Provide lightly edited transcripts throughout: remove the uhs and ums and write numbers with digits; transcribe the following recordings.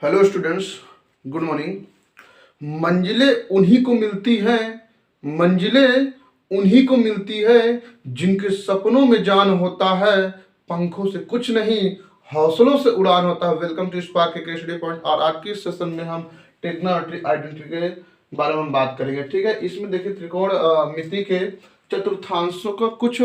Hello students, good morning. मंजिलें उन्हीं को मिलती हैं, मंजिलें उन्हीं को मिलती है जिनके सपनों में जान होता है, पंखों से कुछ नहीं हौसलों से उड़ान होता है। वेलकम टू स्पार्क के स्टडी पॉइंट। और आज की सेशन में हम ट्रिग्नोमेट्री आइडेंटिटी के बारे में बात करेंगे। ठीक है, इसमें देखिए त्रिकोण मिति के चतुर्थांशों का कुछ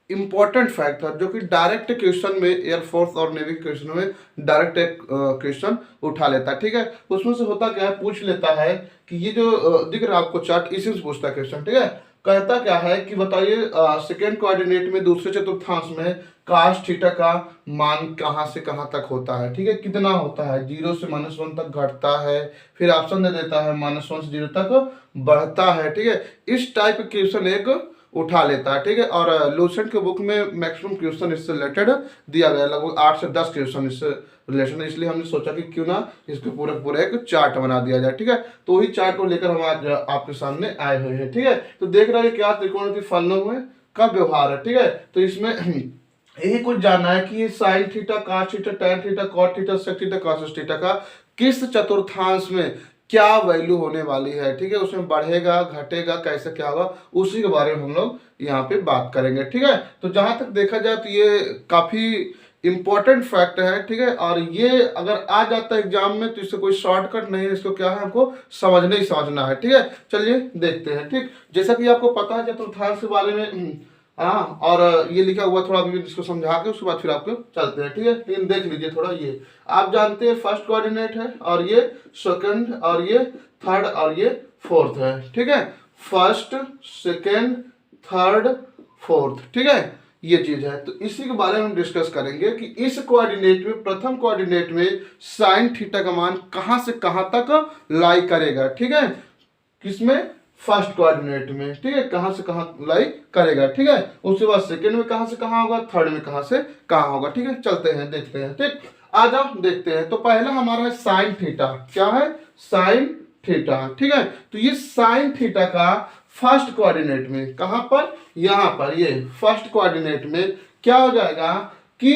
इंपॉर्टेंट फैक्ट था जो कि डायरेक्ट क्वेश्चन में, एयरफोर्स और नेवी के क्वेश्चन में डायरेक्ट एक क्वेश्चन उठा लेता है। ठीक है, उसमें से होता क्या है, पूछ लेता है कि ये जो दिख रहा है आपको चार्ट, इसी से पूछता है क्वेश्चन। ठीक है, कहता क्या है कि बताइए सेकेंड कोऑर्डिनेट में दूसरे चतुर्थांश में काश थीटा का मान कहां से कहां तक होता है। ठीक है, कितना होता है, 0 से -1 तक घटता है, फिर ऑप्शन दे देता है -1 से 0 तक बढ़ता है। ठीक है, इस टाइप के क्वेश्चन एक उठा लेता है। ठीक है, और लूसेंट के बुक में मैक्सिमम क्वेश्चन इससे रिलेटेड दिया गया, लगभग 8 से 10 क्वेश्चन इससे रिलेशन है। इसलिए हमने सोचा कि क्यों ना इसके पूरे पूरे एक चार्ट बना दिया जाए। ठीक है, तो वही चार्ट को लेकर हम आज आपके सामने आए हुए हैं। ठीक है, तो देख रहे हैं क्या त्रिकोण की फलनों में का व्यवहार है। ठीक है, तो इसमें यही कुछ जानना है कि ये sine theta, cos theta, tan theta, cot theta, sec theta, cos theta का किस चतुर्थांश में क्या वैल्यू होने वाली है। ठीक है, उसमें बढ़ेगा घटेगा कैसे क्या होगा, उसी के बारे में हम लोग यहाँ पे बात करेंगे। ठीक है, तो जहां तक देखा जाए तो ये काफी इंपॉर्टेंट फैक्ट है। ठीक है, और ये अगर आ जाता है एग्जाम में तो इससे कोई शॉर्टकट नहीं है, इसको क्या है हमको समझना ही समझना है। ठीक है, चलिए देखते हैं। ठीक, जैसा कि आपको पता है चतुर्थांश के बारे में, हाँ, और ये लिखा हुआ थोड़ा अभी इसको समझा के उसके बाद फिर आपको चलते हैं। ठीक है, लेकिन देख लीजिए थोड़ा, ये आप जानते हैं फर्स्ट कोऑर्डिनेट है, और ये सेकंड, और ये थर्ड, और ये फोर्थ है। ठीक है, फर्स्ट, सेकंड, थर्ड, फोर्थ। ठीक है, ये चीज है, तो इसी के बारे में हम डिस्कस करेंगे कि इस कोऑर्डिनेट में, प्रथम कोऑर्डिनेट में साइन थीटा का मान कहां से कहां तक लाई करेगा। ठीक है, किसमें, फर्स्ट कोऑर्डिनेट में। ठीक है, कहां से कहां लाई करेगा। ठीक है, उसके बाद सेकंड में कहां से कहां होगा, थर्ड में कहां से कहां होगा। ठीक है, चलते हैं देखते हैं। ठीक, आ जाओ देखते हैं। तो पहला हमारा है साइन थीटा। क्या है, साइन थीटा। ठीक है, तो ये साइन थीटा का फर्स्ट कोऑर्डिनेट में, कहां पर, यहां पर, ये फर्स्ट कोऑर्डिनेट में क्या हो जाएगा कि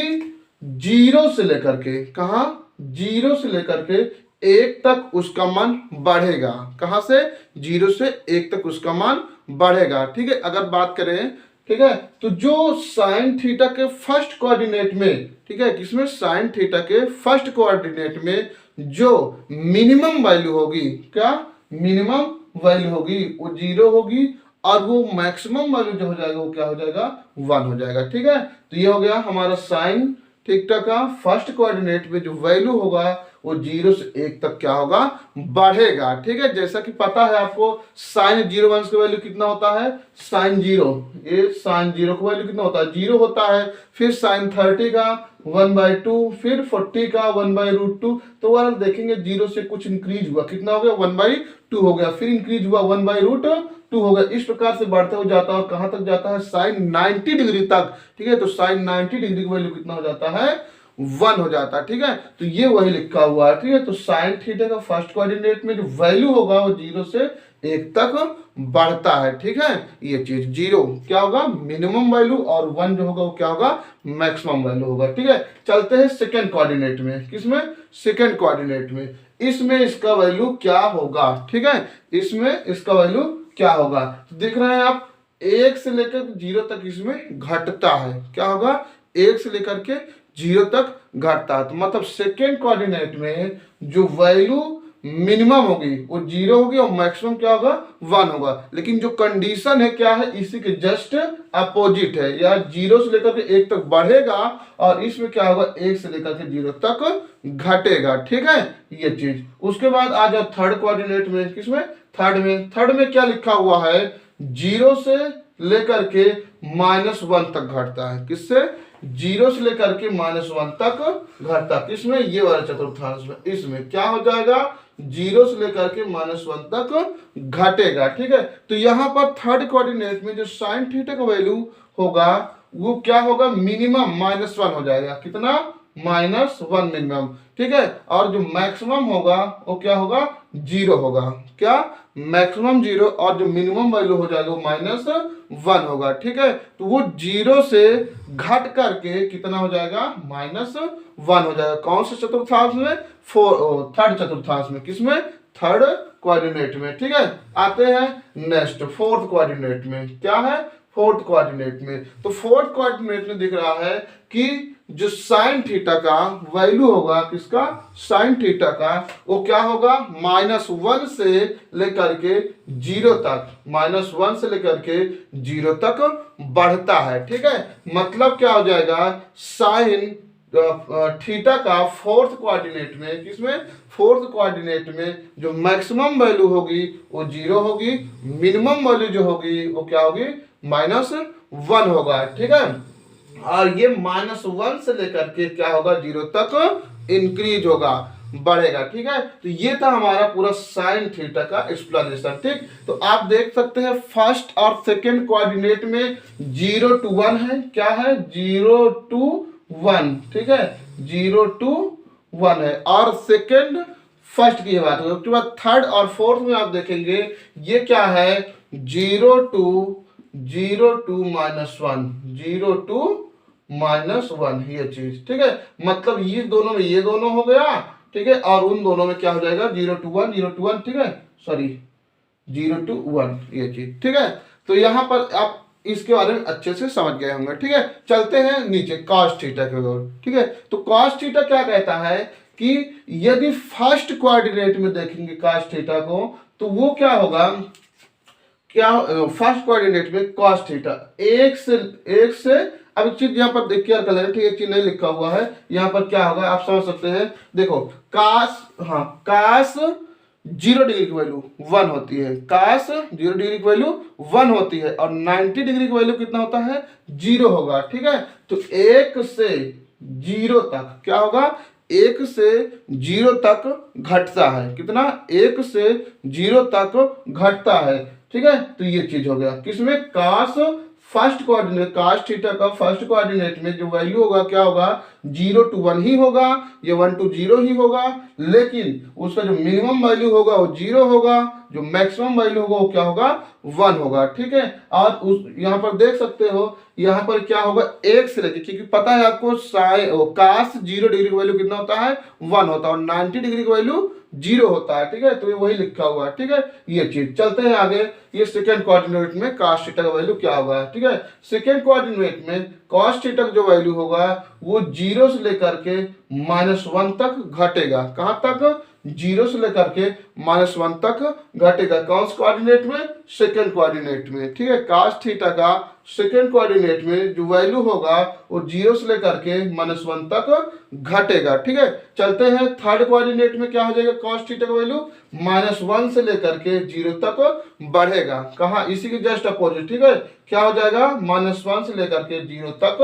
0 से लेकर के, कहां, 0 से लेकर के 1 तक उसका मान बढ़ेगा। कहां से, 0 से 1 तक उसका मान बढ़ेगा। ठीक है, अगर बात करें, ठीक है, तो जो साइन थीटा के फर्स्ट कोऑर्डिनेट में, ठीक है, किसमें, साइन थीटा के फर्स्ट कोऑर्डिनेट में जो मिनिमम वैल्यू होगी, क्या, मिनिमम वैल्यू होगी वो 0 होगी, और वो मैक्सिमम वैल्यू जो हो जाएगा वो क्या हो जाएगा, 1 हो जाएगा। ठीक है, तो ये हो गया हमारा साइन थीटा का फर्स्ट कोऑर्डिनेट में जो वैल्यू होगा वो 0 से 1 तक क्या होगा, बढ़ेगा। ठीक है, जैसा कि पता है आपको साइन 0 1 का वैल्यू कितना होता है, साइन 0, ये साइन 0 का वैल्यू कितना होता है, 0 होता है। फिर साइन 30 का 1/2, फिर 40 का 1/√2। तो वाला देखेंगे 0 से कुछ इंक्रीज हुआ, कितना हो गया, 1/2 हो गया, फिर इंक्रीज हुआ 1/√2 हो गया। इस प्रकार से बढ़ते हो जाता है और कहां तक जाता है, साइन 90 डिग्री तक। ठीक है, तो साइन 90 डिग्री का वैल्यू कितना हो जाता है, 1 हो जाता है। ठीक है, तो ये वही लिखा हुआ है। ठीक है, तो साइन थीटा का फर्स्ट कोऑर्डिनेट में जो वैल्यू होगा वो 0 से 1 तक बढ़ता है। ठीक है, ये चीज 0 क्या होगा, मिनिमम वैल्यू, और 1 जो होगा वो क्या होगा, मैक्सिमम वैल्यू होगा। ठीक है, चलते हैं सेकंड कोऑर्डिनेट में, किसमें, सेकंड कोऑर्डिनेट में, इसमें इसका वैल्यू क्या होगा। ठीक है, इसमें इसका वैल्यू क्या होगा, तो देख रहे हैं आप 1 से लेकर 0 तक इसमें घटता है। क्या होगा, 1 से लेकर के 0 तक घटता है, तो मतलब सेकेंड कोऑर्डिनेट में जो वैल्यू मिनिमम होगी वो 0 होगी और मैक्सिमम क्या होगा, 1 होगा। लेकिन जो कंडीशन है क्या है, इसी के जस्ट अपोजिट है, या 0 से लेकर के 1 तक बढ़ेगा और इसमें क्या होगा, 1 से लेकर के 0 तक घटेगा। ठीक है, ये चीज। उसके बाद आ जाओ थर्ड कोऑर्डिनेट में, किसमें, थर्ड में। थर्ड में क्या लिखा हुआ है, 0 से लेकर के -1 तक घटता है। किससे, 0 से लेकर के -1 तक घटता, किसमें, ये वाला चतुर्थांश में। इसमें क्या हो जाएगा, 0 से लेकर के -1 तक घटेगा। ठीक है, तो यहां पर थर्ड कोऑर्डिनेट में जो साइन थीटा का वैल्यू होगा वो क्या होगा, मिनिमम -1 हो जाएगा। कितना, -1 मिनिमम, ठीक है। और जो मैक्सिमम होगा वो क्या होगा, 0 होगा। क्या, मैक्सिमम 0 और जो मिनिमम वैल्यू हो जाएगा वो -1 होगा, ठीक है। तो वो 0 से घट करके कितना हो जाएगा, -1 हो जाएगा। कौन से चतुर्थांश में, थर्ड चतुर्थांश में। किसमें, थर्ड कोऑर्डिनेट में, ठीक है। आते हैं नेक्स्ट फोर्थ कोऑर्डिनेट में। क्या है, फोर्थ कोऑर्डिनेट में। तो फोर्थ कोऑर्डिनेट में दिख रहा है कि जो साइन थीटा का वैल्यू होगा, किसका, साइन थीटा का, वो क्या होगा, -1 से लेकर के 0 तक, -1 से लेकर के 0 तक बढ़ता है, ठीक है। मतलब क्या हो जाएगा, साइन थीटा का फोर्थ कोऑर्डिनेट में, किसमें, फोर्थ कोऑर्डिनेट में जो मैक्सिमम वैल्यू होगी वो 0 होगी, मिनिमम वैल्यू जो होगी वो क्या होगी, -1 होगा, ठीक है। और ये -1 से लेकर के क्या होगा, 0 तक इंक्रीज होगा, बढ़ेगा, ठीक है। तो ये था हमारा पूरा साइन थीटा का एक्सप्लेनेशन, ठीक। तो आप देख सकते हैं फर्स्ट और सेकंड कोऑर्डिनेट में 0 to 1 है। क्या है, 0 to 1, ठीक है, 0 to 1 है। और सेकंड फर्स्ट की बात होगी। उसके बाद थर्ड और फोर्थ में आप देखेंगे ये क्या है, 0 to -1, 0 to -1, ये चीज, ठीक है। मतलब ये दोनों में ये दोनों हो गया, ठीक है। और उन दोनों में क्या हो जाएगा, 0 to 1, 0 to 1, ठीक है, सॉरी 0 to 1, ये चीज, ठीक है। तो यहाँ पर आप इसके बारे में अच्छे से समझ गए होंगे, ठीक है। चलते हैं नीचे cos थीटा की ओर, ठीक है। तो cos थीटा क्या कहता है कि यदि फर्स्ट कोऑर्डिनेट में देखेंगे cos थीटा को, तो वो क्या होगा, क्या, फर्स्ट कोऑर्डिनेट में cos थीटा एक से अब एक चीज यहाँ पर देख के कर लेना, ठीक है। एक चीज नहीं लिखा हुआ है यहाँ पर, क्या होगा आप समझ सकते हैं। देखो cos, हाँ, cos 0 डिग्री की वैल्यू 1 होती है, cos 0 डिग्री की वैल्यू 1 होती है, और 90 डिग्री की वैल्यू कितना होता है, 0 होगा, ठीक है। तो 1 से 0 तक क्या होगा, 1 से 0 तक घटता है, कितना, 1 से 0 तक घटता है, ठीक है। तो ये चीज हो गया किसमें, cos first coordinate, cos theta का फर्स्ट कोऑर्डिनेट में जो वैल्यू होगा क्या होगा, 0 to 1 ही होगा, ये 1 to 0 ही होगा। लेकिन उसका जो मिनिमम वैल्यू होगा वो 0 होगा, जो मैक्सिमम वैल्यू होगा वो क्या होगा, 1 होगा, ठीक है। और उस यहाँ पर देख सकते हो यहाँ पर क्या होगा, 1 से लेके, क्योंकि पता है आपको cos 0 डिग्री की वैल्यू कितना होता है, 1 होता है, और 90 डिग्री की वैल्यू 0 होता है, ठीक है। तो ये वही लिखा हुआ है, ठीक है। ये चीज, चलते हैं आगे। ये सेकंड कोऑर्डिनेट में cos थीटा का वैल्यू क्या होगा, ठीक है। सेकंड कोऑर्डिनेट में cos थीटा का जो वैल्यू होगा वो 0 से लेकर के -1 तक घटेगा। कहां तक, 0 से लेकर के -1 तक घटेगा। कौन से कोऑर्डिनेट में, सेकंड कोऑर्डिनेट में, ठीक है। cos थीटा का सेकंड कोऑर्डिनेट में जो वैल्यू होगा वो 0 से लेकर के -1 तक घटेगा, ठीक है। चलते हैं थर्ड कोऑर्डिनेट में, क्या हो जाएगा, cos थीटा का वैल्यू -1 से लेकर के 0 तक बढ़ेगा। कहाँ, इसी के जस्ट अपोजिट, ठीक है। क्या हो जाएगा, -1 से लेकर के 0 तक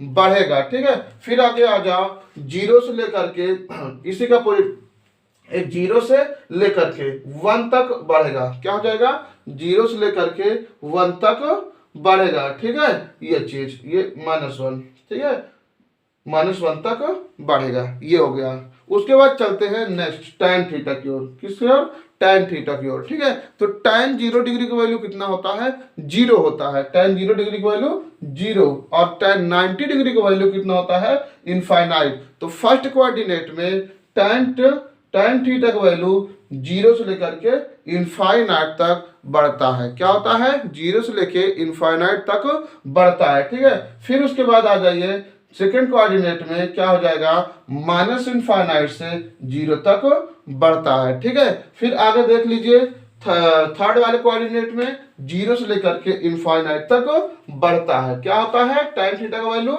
बढ़ेगा, ठीक है। फिर आगे आ जाओ, 0 से लेकर के इसी का अपोजिट, 0 से लेकर के 1 तक बढ़ेगा। क्या हो जाएगा, 0 से लेकर के 1 तक बढ़ेगा, ठीक है। ये चीज, ये -1, ठीक है, -1 तक बढ़ेगा, ये हो गया। उसके बाद चलते हैं नेक्स्ट tan थीटा की ओर, किसकी ओर, tan थीटा की ओर, ठीक है। तो tan 0 डिग्री की वैल्यू कितना होता है, 0 होता है, tan 0 डिग्री की वैल्यू 0, और tan 90 डिग्री की वैल्यू कितना होता है, इनफाइनाइट। तो फर्स्ट कोऑर्डिनेट में tan थीटा का वैल्यू 0 से लेकर के इनफाइनाइट तक बढ़ता है। क्या होता है, 0 से लेके इनफाइनाइट तक बढ़ता है, ठीक है। फिर उसके बाद आ जाइए सेकेंड कोऑर्डिनेट में, क्या हो जाएगा, -इनफाइनाइट से 0 तक बढ़ता है, ठीक है। फिर आगे देख लीजिए थर्ड वाले कोऑर्डिनेट में 0 से लेकर के इनफाइनाइट तक बढ़ता है। क्या होता है, tan थीटा का वैल्यू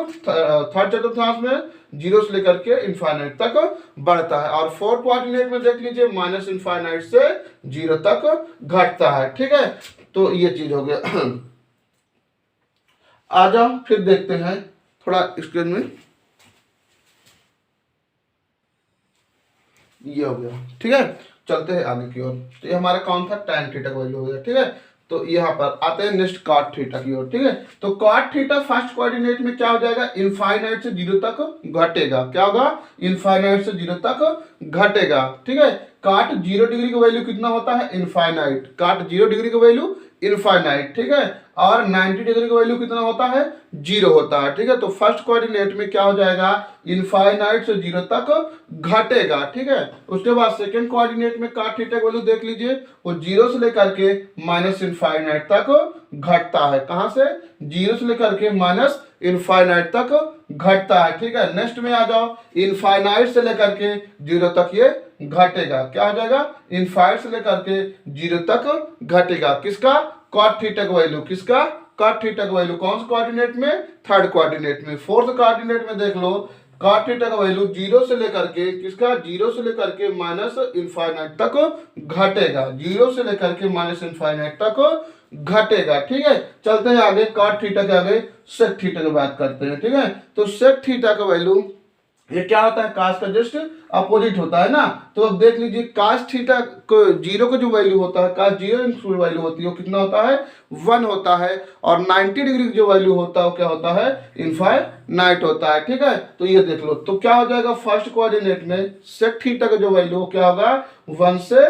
थर्ड चतुर्थांश में 0 से लेकर के इनफाइनाइट तक बढ़ता है। और फोर्थ कोऑर्डिनेट में देख लीजिए -इनफाइनाइट से 0 तक घटता है, ठीक है। तो ये चीज हो गया। आ जाओ फिर देखते हैं थोड़ा स्क्रीन में, ये हो गया, ठीक है। चलते हैं आगे की ओर। तो ये हमारा कौन था, tan थीटा का वैल्यू हो गया, ठीक है। तो यहाँ पर आते हैं नेक्स्ट कॉट थीटा की ओर, ठीक है। तो कॉट थीटा फर्स्ट कोऑर्डिनेट में क्या हो जाएगा, इनफाइनाइट से 0 तक घटेगा। क्या होगा, इनफाइनाइट से 0 तक घटेगा, ठीक है। कॉट 0 डिग्री का वैल्यू कितना होता है, इनफाइनाइट। कॉट 0 डिग्री का वैल्यू इनफाइनाइट, ठीक है। और 90 डिग्री का वैल्यू कितना होता है, 0 होता है, ठीक है। तो फर्स्ट कोऑर्डिनेट में क्या हो जाएगा, इनफाइनाइट से 0 तक घटेगा, ठीक है। उसके बाद सेकंड कोऑर्डिनेट में कॉट थीटा का वैल्यू देख लीजिए, वो 0 से लेकर के माइनस इनफाइनाइट तक घटता है। कहां से, 0 से लेकर के माइनस इनफाइनाइट तक घटता है, ठीक है। नेक्स्ट में आ जाओ, इनफाइनाइट से लेकर के 0 तक ये घटेगा। क्या हो जाएगा, इनफाइनाइट से लेकर के 0 तक घटेगा। किसका, कॉट थीटा का वैल्यू, किसका, कॉट थीटा का वैल्यू। कौन से कोऑर्डिनेट में, थर्ड कोऑर्डिनेट में। फोर्थ कोऑर्डिनेट में देख लो, कॉट थीटा का वैल्यू 0 से लेकर के, किसका, 0 से लेकर के माइनस इनफाइनाइट तक घटेगा। 0 से लेकर के माइनस इनफाइनाइट तक घटेगा, ठीक है। चलते हैं आगे, कॉट थीटा के आगे सेक थीटा की बात करते हैं, ठीक है। तो सेक थीटा का वैल्यू ये क्या होता है, कास का जस्ट अपोजिट होता है ना। तो अब देख लीजिए, कास थीटा को 0 का जो वैल्यू होता है, कास 0 की वैल्यू होती है वो कितना होता है, 1 होता है। और 90 डिग्री जो वैल्यू होता है वो क्या होता है, इनफाइनाइट होता है, ठीक है। तो ये देख लो, तो क्या हो जाएगा, फर्स्ट कोऑर्डिनेट में सेक थीटा का जो वैल्यू क्या होगा, 1 से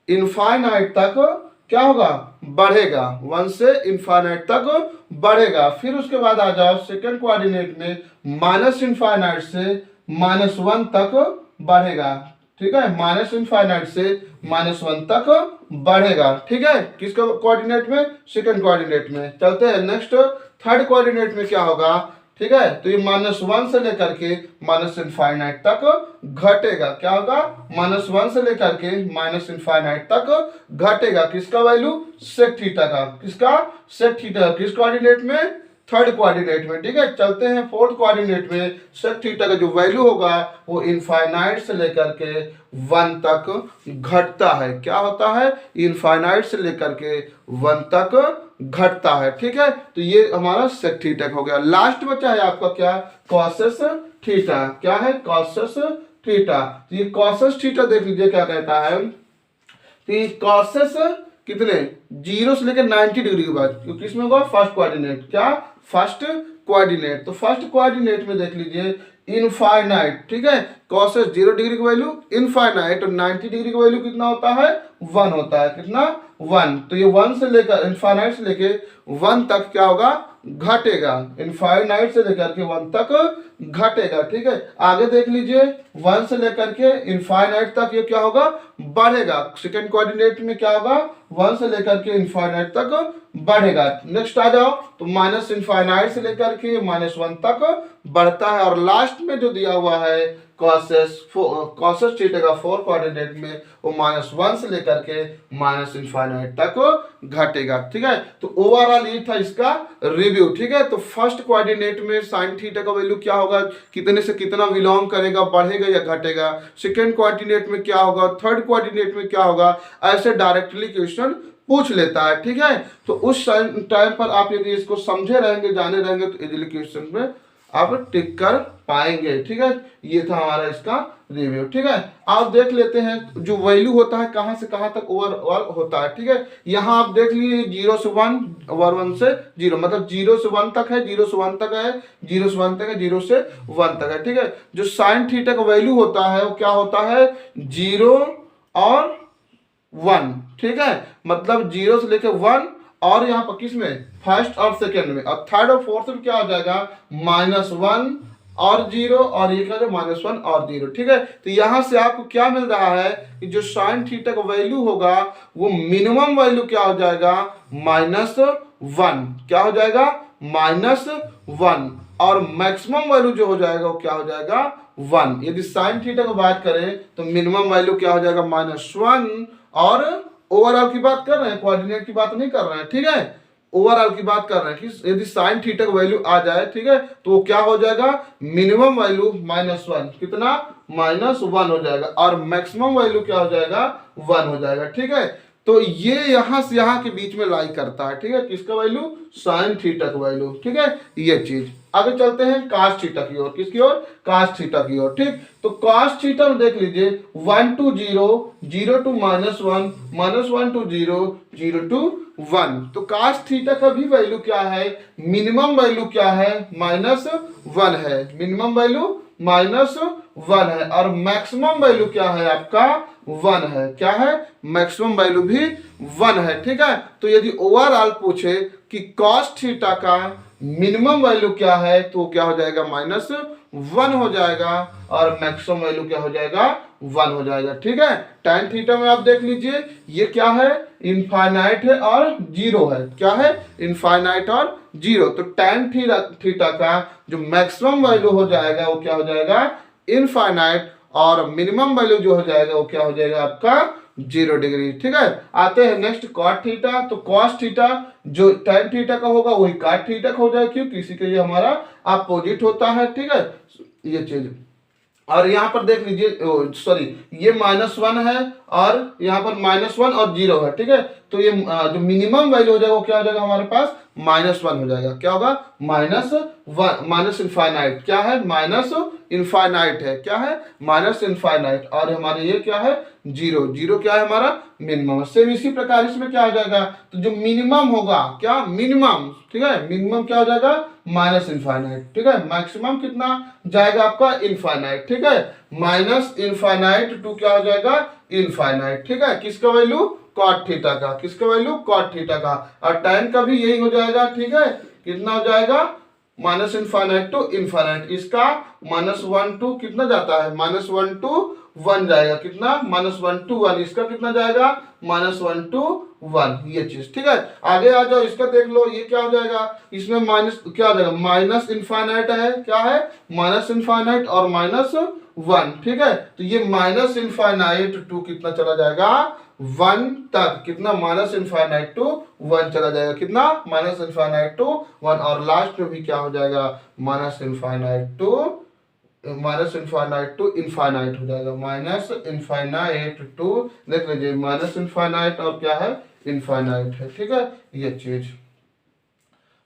इनफाइनाइट तक क्या होगा, बढ़ेगा। 1 से इनफाइनाइट तक बढ़ेगा। फिर उसके बाद आ जाओ सेकंड कोऑर्डिनेट में, माइनस इनफाइनाइट से -1 तक बढ़ेगा, ठीक है। माइनस इनफाइनाइट से -1 तक बढ़ेगा, ठीक है। किसका कोऑर्डिनेट में, सेकंड कोऑर्डिनेट में। चलते हैं नेक्स्ट, थर्ड कोऑर्डिनेट में क्या होगा, ठीक है। तो ये -1 से लेकर के माइनस इनफाइनाइट तक घटेगा। क्या होगा, -1 से लेकर के माइनस इनफाइनाइट तक घटेगा। किसका वैल्यू, सेक थीटा का। किसका, सेक थीटा। किस कोऑर्डिनेट में, थर्ड कोऑर्डिनेट में, ठीक है। चलते हैं फोर्थ कोऑर्डिनेट में, सेक थीटा का जो वैल्यू होगा वो इनफाइनाइट से लेकर के 1 तक घटता है। क्या होता है, इनफाइनाइट से लेकर के 1 तक घटता है, ठीक है। तो ये हमारा सेक थीटा हो गया। लास्ट बचा है आपका क्या, कॉसेस थीटा। क्या है, कॉसेस थीटा। तो ये कॉसेस थीटा देख लीजिए क्या कहता है, तो ये कॉसेस कितने, 0 से लेकर 90 डिग्री के बाद, क्योंकि इसमें होगा फर्स्ट कोऑर्डिनेट। क्या, फर्स्ट कोऑर्डिनेट। तो फर्स्ट कोऑर्डिनेट में देख लीजिए इनफाइनाइट, ठीक है। कॉसेस 0 डिग्री का वैल्यू इनफाइनाइट, और 90 डिग्री का वैल्यू कितना होता है, 1 होता है। कितना, 1। तो ये 1 से लेकर इनफाइनाइट से लेकर 1 तक क्या होगा, घटेगा। इनफाइनाइट से लेकर के 1 तक घटेगा, ठीक है। आगे देख लीजिए, 1 से लेकर के इनफाइनाइट तक ये क्या होगा, बढ़ेगा। सेकंड कोऑर्डिनेट में क्या होगा, 1 से लेकर के इनफाइनाइट तक बढ़ेगा। नेक्स्ट आ जाओ, तो माइनस इनफाइनाइट से लेकर के -1 तक बढ़ता है। और लास्ट में जो दिया हुआ है कॉसेस थीटा का 4 कोऑर्डिनेट में, वो -1 से लेकर के माइनस इनफाइनाइट तक घटेगा, ठीक है। तो ओवरऑल ये था इसका रिव्यू, ठीक है। तो फर्स्ट कोऑर्डिनेट में साइन थीटा का वैल्यू क्या होगा, कितने से कितना बिलोंग करेगा, बढ़ेगा या घटेगा। सेकंड कोऑर्डिनेट में क्या होगा, थर्ड कोऑर्डिनेट में क्या होगा, ऐसे डायरेक्टली क्वेश्चन पूछ लेता है, ठीक है। तो उस टाइम पर आप यदि इसको समझे रहेंगे, जाने रहेंगे, तो इजीली क्वेश्चन में आप टिक कर पाएंगे, ठीक है। ये था हमारा इसका रिव्यू, ठीक है। आप देख लेते हैं जो वैल्यू होता है कहां से कहां तक ओवरऑल होता है, ठीक है। यहां आप देख लीजिए 0 से 1 और 1 से 0, मतलब 0 से 1 तक है, 0 से 1 तक है, 0 से 1 तक है, 0 से 1 तक है, ठीक है। जो साइन थीटा का वैल्यू होता है वो क्या होता है, 0 और 1, ठीक है। मतलब 0 से लेकर 1, और यहाँ पर किस में, फर्स्ट और सेकंड में। और थर्ड और फोर्थ में क्या हो जाएगा, -1 और 0, और ये क्या, -1 और 0, ठीक है। तो यहाँ से आपको क्या मिल रहा है कि जो साइन थीटा का वैल्यू होगा वो मिनिमम वैल्यू क्या हो जाएगा, -1। क्या हो जाएगा, -1। और मैक्सिमम वैल्यू जो हो जाएगा वो क्या हो जाएगा, 1। यदि साइन थीटा की बात करें तो मिनिमम वैल्यू क्या हो जाएगा, -1। और ओवरऑल की बात कर रहे हैं, कोऑर्डिनेट की बात नहीं कर रहे हैं, ठीक है। ओवरऑल की बात कर रहे हैं कि यदि साइन थीटा का वैल्यू आ जाए, ठीक है, तो वो क्या हो जाएगा, मिनिमम वैल्यू -1, कितना, -1 हो जाएगा। और मैक्सिमम वैल्यू क्या हो जाएगा, 1 हो जाएगा, ठीक है। तो ये यहां से यहां के बीच में लाई करता है, ठीक है। किसका वैल्यू, साइन थीटा का वैल्यू, ठीक है, ये चीज। आगे चलते हैं cos थीटा की ओर, किसकी ओर, cos थीटा की ओर। ठीक, तो cos थीटा में देख लीजिए 1 to 0, 0 to -1, -1 to 0, 0 to 1। तो cos थीटा का भी वैल्यू क्या है, मिनिमम वैल्यू क्या है, -1 है, मिनिमम वैल्यू -1 है, और मैक्सिमम वैल्यू क्या है आपका 1 है। क्या है, मैक्सिमम वैल्यू भी 1 है। ठीक है, तो यदि ओवरऑल पूछे कि cos थीटा का मिनिमम वैल्यू क्या है, तो क्या हो जाएगा, -1 हो जाएगा, और मैक्सिमम वैल्यू क्या हो जाएगा, 1 हो जाएगा। ठीक है, tan थीटा में आप देख लीजिए ये क्या है, इनफाइनाइट है और 0 है। क्या है, इनफाइनाइट और 0। तो tan थीटा का जो मैक्सिमम वैल्यू हो जाएगा वो क्या हो जाएगा, इनफाइनाइट, और मिनिमम वैल्यू जो हो जाएगा वो क्या हो जाएगा आपका 0 डिग्री। ठीक है, आते हैं नेक्स्ट cot थीटा। तो cos थीटा जो tan थीटा का होगा वही cot थीटा का हो जाएगा, क्योंकि इसी के लिए हमारा अपोजिट होता है। ठीक है, ये चीज, और यहाँ पर देख लीजिए, सॉरी, ये -1 है और यहाँ पर -1 और 0 है। ठीक है, तो ये जो मिनिमम वैल्यू हो जाएगा वो क्या हो जाएगा हमारे पास, -1 हो जाएगा। क्या होगा, -1, माइनस इनफाइनाइट। क्या है, माइनस इनफाइनाइट है। क्या है, माइनस इनफाइनाइट, और हमारे ये क्या है, 0, 0 क्या है हमारा मिनिमम। सेम इसी प्रकार इसमें क्या हो जाएगा, तो जो मिनिमम होगा, क्या मिनिमम, ठीक है, मिनिमम क्या हो जाएगा, माइनस इनफाइनाइट। ठीक है, मैक्सिमम कितना जाएगा आपका, इनफाइनाइट। ठीक है, माइनस इनफाइनाइट टू क्या हो जाएगा, इनफाइनाइट। ठीक है, किसका वैल्यू, cot थीटा का, किसका वैल्यू, cot थीटा का, और tan का भी यही हो जाएगा। ठीक है, कितना हो जाएगा, माइनस इनफाइनाइट टू इनफाइनाइट। इसका -1 टू कितना जाता है, -1 टू 1 जाएगा, कितना, -1 टू 1। इसका कितना जाएगा, -1 टू 1, ये चीज। ठीक है, आगे आ जाओ, इसका देख लो, ये क्या हो जाएगा, इसमें माइनस क्या हो जाएगा, माइनस इनफाइनाइट है। क्या है, माइनस इनफाइनाइट और -1। ठीक है, तो ये माइनस इनफाइनाइट टू कितना चला जाएगा, 1 तक, कितना, माइनस इनफाइनाइट टू 1 चला जाएगा, कितना, माइनस इनफाइनाइट टू 1, और लास्ट में भी क्या हो जाएगा, माइनस इनफाइनाइट टू इनफाइनाइट हो जाएगा, माइनस इनफाइनाइट टू, देख लीजिए, माइनस इनफाइनाइट और क्या है, इनफाइनाइट है। ठीक है, ये चीज,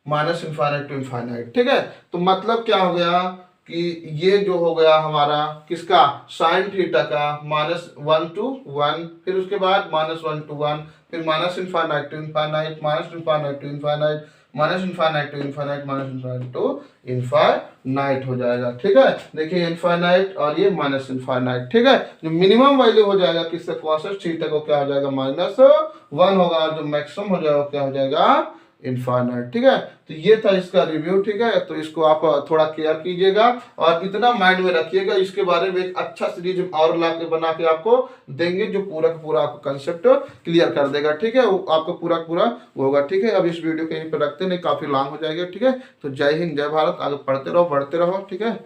माइनस इनफाइनाइट टू इनफाइनाइट। ठीक है, तो मतलब क्या हो गया कि ये जो हो गया हमारा किसका, साइन थीटा का, -1 to 1, फिर उसके बाद -1 to 1, फिर minus infinite to infinite, minus infinite to infinite, minus infinite to infinite, minus infinite to infinite हो जाएगा। ठीक है, देखिए इनफाइनाइट और ये माइनस इनफाइनाइट। ठीक है, जो मिनिमम वैल्यू हो जाएगा किससे, cos थीटा को क्या हो जाएगा, -1 होगा, और जो मैक्सिमम हो जाएगा क्या हो जाएगा, इनफाइनाइट। ठीक है, तो ये था इसका रिव्यू। ठीक है, तो इसको आप थोड़ा केयर कीजिएगा और इतना माइंड में रखिएगा, इसके बारे में एक अच्छा सीरीज और ला के बना के आपको देंगे, जो पूरा का पूरा आपको कंसेप्ट क्लियर कर देगा। ठीक है, वो आपको पूरा पूरा वो होगा। ठीक है, अब इस वीडियो को यहीं पर रखते नहीं, काफी लॉन्ग हो जाएगा। ठीक है, तो जय हिंद, जय भारत, आगे पढ़ते रहो, बढ़ते रहो। ठीक है।